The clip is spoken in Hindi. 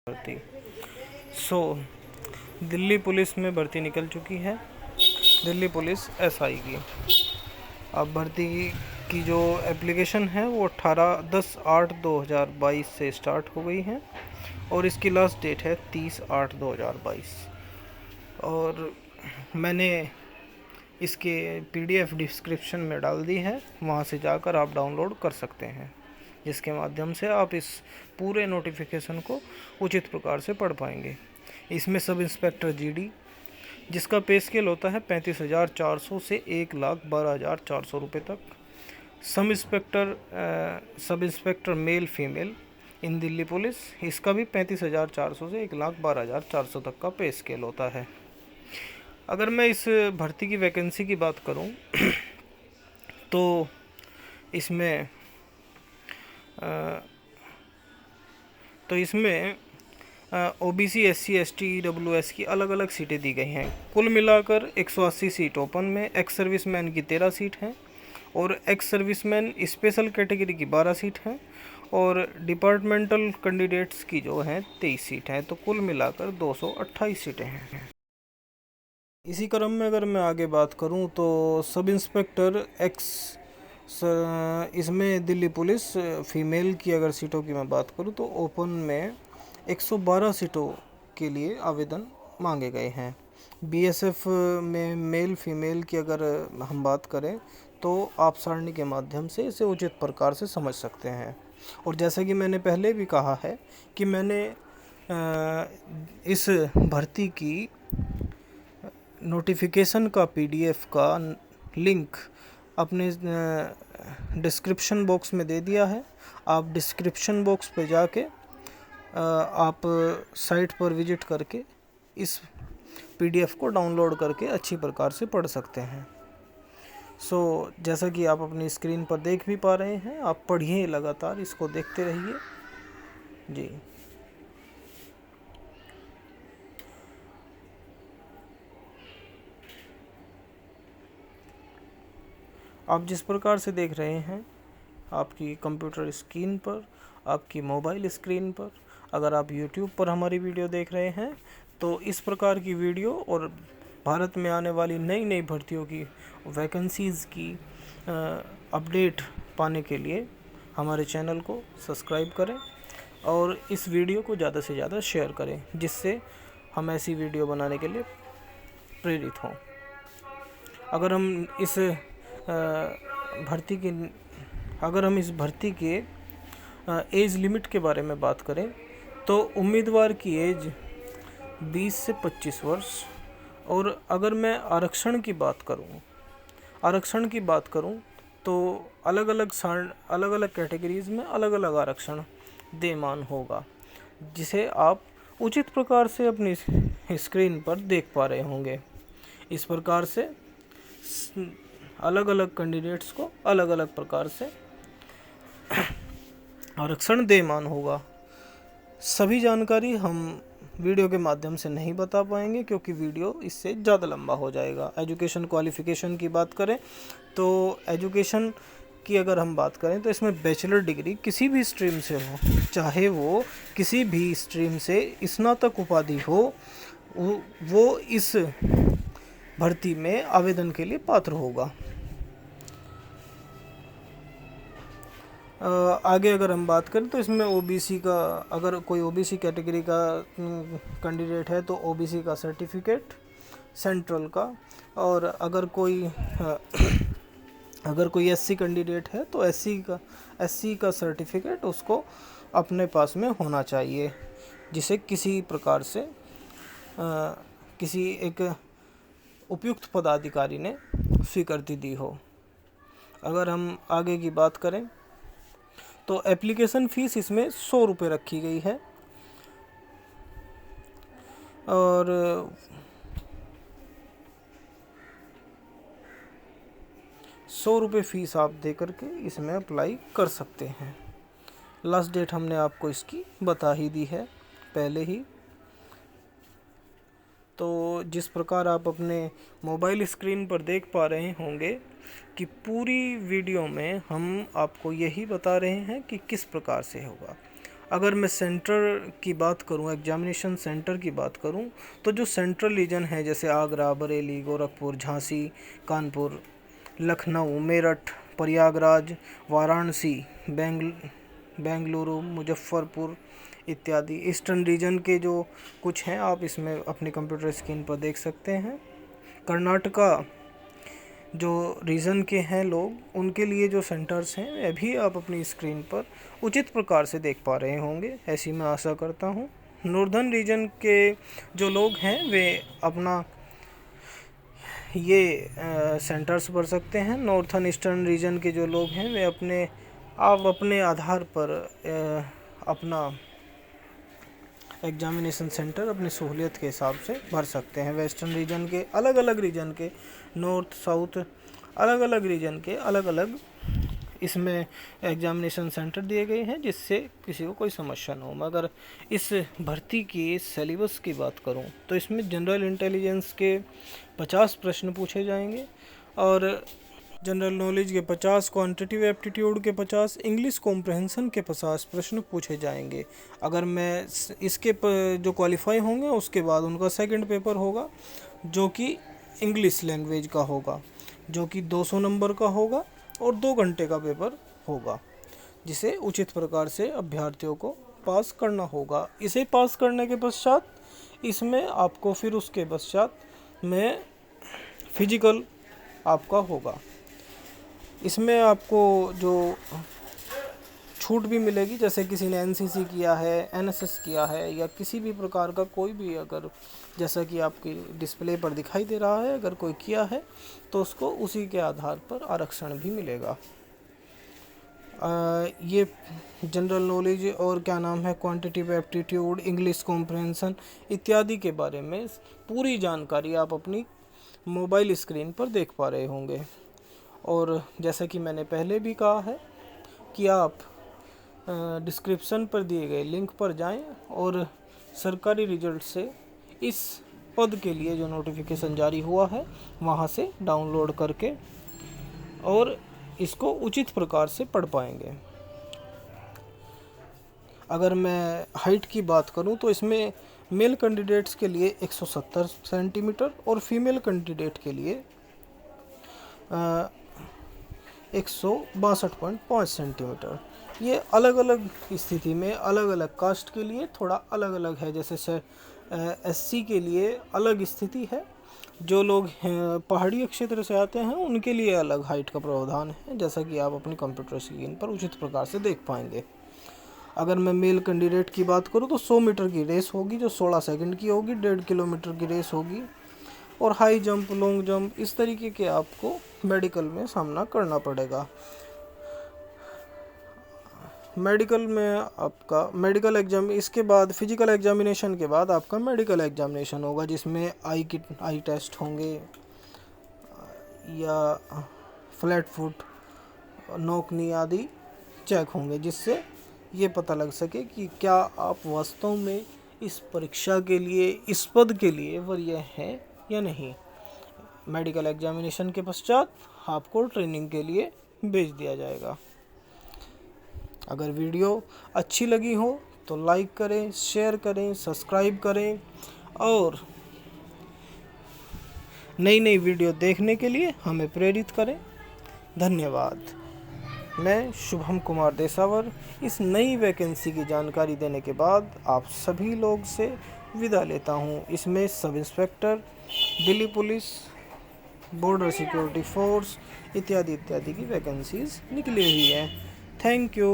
भर्ती। दिल्ली पुलिस में भर्ती निकल चुकी है, दिल्ली पुलिस एसआई की। अब भर्ती की जो एप्लीकेशन है वो 10/8/2022 से स्टार्ट हो गई है और इसकी लास्ट डेट है 30/8/2022। और मैंने इसके पीडीएफ डिस्क्रिप्शन में डाल दी है, वहाँ से जाकर आप डाउनलोड कर सकते हैं, जिसके माध्यम से आप इस पूरे नोटिफिकेशन को उचित प्रकार से पढ़ पाएंगे। इसमें सब इंस्पेक्टर जीडी, जिसका पे स्केल होता है 35,400 से 1,12,400 रुपये तक। सब इंस्पेक्टर मेल फीमेल इन दिल्ली पुलिस, इसका भी 35,400 से 1,12,400 तक का पे स्केल होता है। अगर मैं इस भर्ती की वैकेंसी की बात करूं तो इसमें ओबीसी, एससी, एसटी, ईडब्ल्यूएस की अलग अलग सीटें दी गई हैं। कुल मिलाकर 180 सीट ओपन में एक्स सर्विसमैन की 13 सीट हैं और एक्स सर्विसमैन स्पेशल कैटेगरी की 12 सीट हैं और डिपार्टमेंटल कैंडिडेट्स की जो हैं 23 सीट हैं। तो कुल मिलाकर 228 सीटें हैं। इसी क्रम में अगर मैं आगे बात करूं तो सब इंस्पेक्टर इसमें दिल्ली पुलिस फीमेल की अगर सीटों की मैं बात करूं तो ओपन में 112 सीटों के लिए आवेदन मांगे गए हैं। बीएसएफ में मेल फीमेल की अगर हम बात करें तो आप सारणी के माध्यम से इसे उचित प्रकार से समझ सकते हैं। और जैसा कि मैंने पहले भी कहा है कि मैंने इस भर्ती की नोटिफिकेशन का पीडीएफ का लिंक अपने डिस्क्रिप्शन बॉक्स में दे दिया है। आप डिस्क्रिप्शन बॉक्स पे जाके आप साइट पर विजिट करके इस पीडीएफ को डाउनलोड करके अच्छी प्रकार से पढ़ सकते हैं। जैसा कि आप अपनी स्क्रीन पर देख भी पा रहे हैं, आप पढ़िए, लगातार इसको देखते रहिए जी। आप जिस प्रकार से देख रहे हैं आपकी कंप्यूटर स्क्रीन पर, आपकी मोबाइल स्क्रीन पर, अगर आप YouTube पर हमारी वीडियो देख रहे हैं तो इस प्रकार की वीडियो और भारत में आने वाली नई नई भर्तियों की वैकेंसीज़ की अपडेट पाने के लिए हमारे चैनल को सब्सक्राइब करें और इस वीडियो को ज़्यादा से ज़्यादा शेयर करें, जिससे हम ऐसी वीडियो बनाने के लिए प्रेरित हों। अगर हम इस भर्ती के एज लिमिट के बारे में बात करें तो उम्मीदवार की एज 20 से 25 वर्ष। और अगर मैं आरक्षण की बात करूं तो अलग अलग कैटेगरीज में अलग अलग आरक्षण देयमान होगा, जिसे आप उचित प्रकार से अपनी स्क्रीन पर देख पा रहे होंगे। इस प्रकार से अलग अलग कैंडिडेट्स को अलग अलग प्रकार से आरक्षण देयमान होगा। सभी जानकारी हम वीडियो के माध्यम से नहीं बता पाएंगे क्योंकि वीडियो इससे ज़्यादा लंबा हो जाएगा। एजुकेशन क्वालिफ़िकेशन की बात करें तो एजुकेशन की अगर हम बात करें तो इसमें बैचलर डिग्री किसी भी स्ट्रीम से हो, चाहे वो किसी भी स्ट्रीम से स्नातक उपाधि हो, वो इस भर्ती में आवेदन के लिए पात्र होगा। आगे अगर हम बात करें तो इसमें ओबीसी का, अगर कोई ओबीसी कैटेगरी का कैंडिडेट है तो ओबीसी का सर्टिफिकेट सेंट्रल का, और अगर कोई एससी कैंडिडेट है तो एससी का सर्टिफिकेट उसको अपने पास में होना चाहिए, जिसे किसी प्रकार से किसी एक उपयुक्त पदाधिकारी ने स्वीकृति दी हो। अगर हम आगे की बात करें तो एप्लीकेशन फ़ीस इसमें 100 रुपये रखी गई है और 100 रुपये फ़ीस आप दे करके इसमें अप्लाई कर सकते हैं। लास्ट डेट हमने आपको इसकी बता ही दी है पहले ही। तो जिस प्रकार आप अपने मोबाइल स्क्रीन पर देख पा रहे होंगे कि पूरी वीडियो में हम आपको यही बता रहे हैं कि किस प्रकार से होगा। अगर मैं सेंटर की बात करूं, एग्जामिनेशन सेंटर की बात करूं, तो जो सेंट्रल रीजन है जैसे आगरा, बरेली, गोरखपुर, झांसी, कानपुर, लखनऊ, मेरठ, प्रयागराज, वाराणसी, बेंगलुरु, मुजफ्फरपुर इत्यादि ईस्टर्न रीजन के जो कुछ हैं आप इसमें अपने कंप्यूटर स्क्रीन पर देख सकते हैं। कर्नाटका जो रीजन के हैं लोग, उनके लिए जो सेंटर्स हैं वे भी आप अपनी स्क्रीन पर उचित प्रकार से देख पा रहे होंगे, ऐसी मैं आशा करता हूँ। नॉर्दर्न रीजन के जो लोग हैं वे अपना ये सेंटर्स भर सकते हैं। नॉर्थन ईस्टर्न रीजन के जो लोग हैं वे अपने आधार पर अपना एग्जामिनेशन सेंटर अपनी सहूलियत के हिसाब से भर सकते हैं। वेस्टर्न रीजन के अलग अलग रीजन के, नॉर्थ साउथ अलग अलग रीजन के अलग अलग इसमें एग्जामिनेशन सेंटर दिए गए हैं, जिससे किसी को कोई समस्या ना हो। मगर इस भर्ती की सिलेबस की बात करूं तो इसमें जनरल इंटेलिजेंस के 50 प्रश्न पूछे जाएंगे और जनरल नॉलेज के 50, क्वांटिटेटिव एप्टीट्यूड के 50, इंग्लिश कॉम्प्रहेंशन के 50 प्रश्न पूछे जाएंगे। अगर मैं इसके जो क्वालिफाई होंगे उसके बाद उनका सेकंड पेपर होगा जो कि इंग्लिश लैंग्वेज का होगा, जो कि 200 नंबर का होगा और 2 घंटे का पेपर होगा, जिसे उचित प्रकार से अभ्यर्थियों को पास करना होगा। इसे पास करने के पश्चात इसमें आपको फिर उसके पश्चात में फिजिकल आपका होगा। इसमें आपको जो छूट भी मिलेगी, जैसे किसी ने एनसीसी किया है, एनएसएस किया है या किसी भी प्रकार का कोई भी, अगर जैसा कि आपकी डिस्प्ले पर दिखाई दे रहा है, अगर कोई किया है तो उसको उसी के आधार पर आरक्षण भी मिलेगा। ये जनरल नॉलेज और क्या नाम है, क्वांटिटेटिव एप्टीट्यूड, इंग्लिश कॉम्प्रहेंशन इत्यादि के बारे में पूरी जानकारी आप अपनी मोबाइल स्क्रीन पर देख पा रहे होंगे। और जैसा कि मैंने पहले भी कहा है कि आप डिस्क्रिप्शन पर दिए गए लिंक पर जाएं और सरकारी रिजल्ट से इस पद के लिए जो नोटिफिकेशन जारी हुआ है वहां से डाउनलोड करके और इसको उचित प्रकार से पढ़ पाएंगे। अगर मैं हाइट की बात करूं तो इसमें मेल कैंडिडेट्स के लिए 170 सेंटीमीटर और फीमेल कैंडिडेट के लिए 162.5 सेंटीमीटर। ये अलग अलग स्थिति में अलग अलग कास्ट के लिए थोड़ा अलग अलग है। जैसे एससी के लिए अलग स्थिति है, जो लोग पहाड़ी क्षेत्र से आते हैं उनके लिए अलग हाइट का प्रावधान है, जैसा कि आप अपनी कंप्यूटर स्क्रीन पर उचित प्रकार से देख पाएंगे। अगर मैं मेल कैंडिडेट की बात करूं तो 100 मीटर की रेस होगी जो 16 सेकंड की होगी, 1.5 किलोमीटर की रेस होगी और हाई जंप, लॉन्ग जंप इस तरीके के आपको मेडिकल में सामना करना पड़ेगा। मेडिकल में आपका मेडिकल एग्जाम, इसके बाद फिजिकल एग्जामिनेशन के बाद आपका मेडिकल एग्जामिनेशन होगा, जिसमें आई टेस्ट होंगे या फ्लैट फुट, नोक नी आदि चेक होंगे, जिससे ये पता लग सके कि क्या आप वास्तव में इस परीक्षा के लिए, इस पद के लिए वरीय हैं या नहीं। मेडिकल एग्जामिनेशन के पश्चात आपको ट्रेनिंग के लिए भेज दिया जाएगा। अगर वीडियो अच्छी लगी हो तो लाइक करें, शेयर करें, सब्सक्राइब करें और नई नई वीडियो देखने के लिए हमें प्रेरित करें। धन्यवाद। मैं शुभम कुमार देसावर इस नई वैकेंसी की जानकारी देने के बाद आप सभी लोग से विदा लेता हूँ। इसमें sub inspector, Delhi police, border security force इत्यादि इत्यादि की वैकेंसीज निकली हुई हैं। Thank you.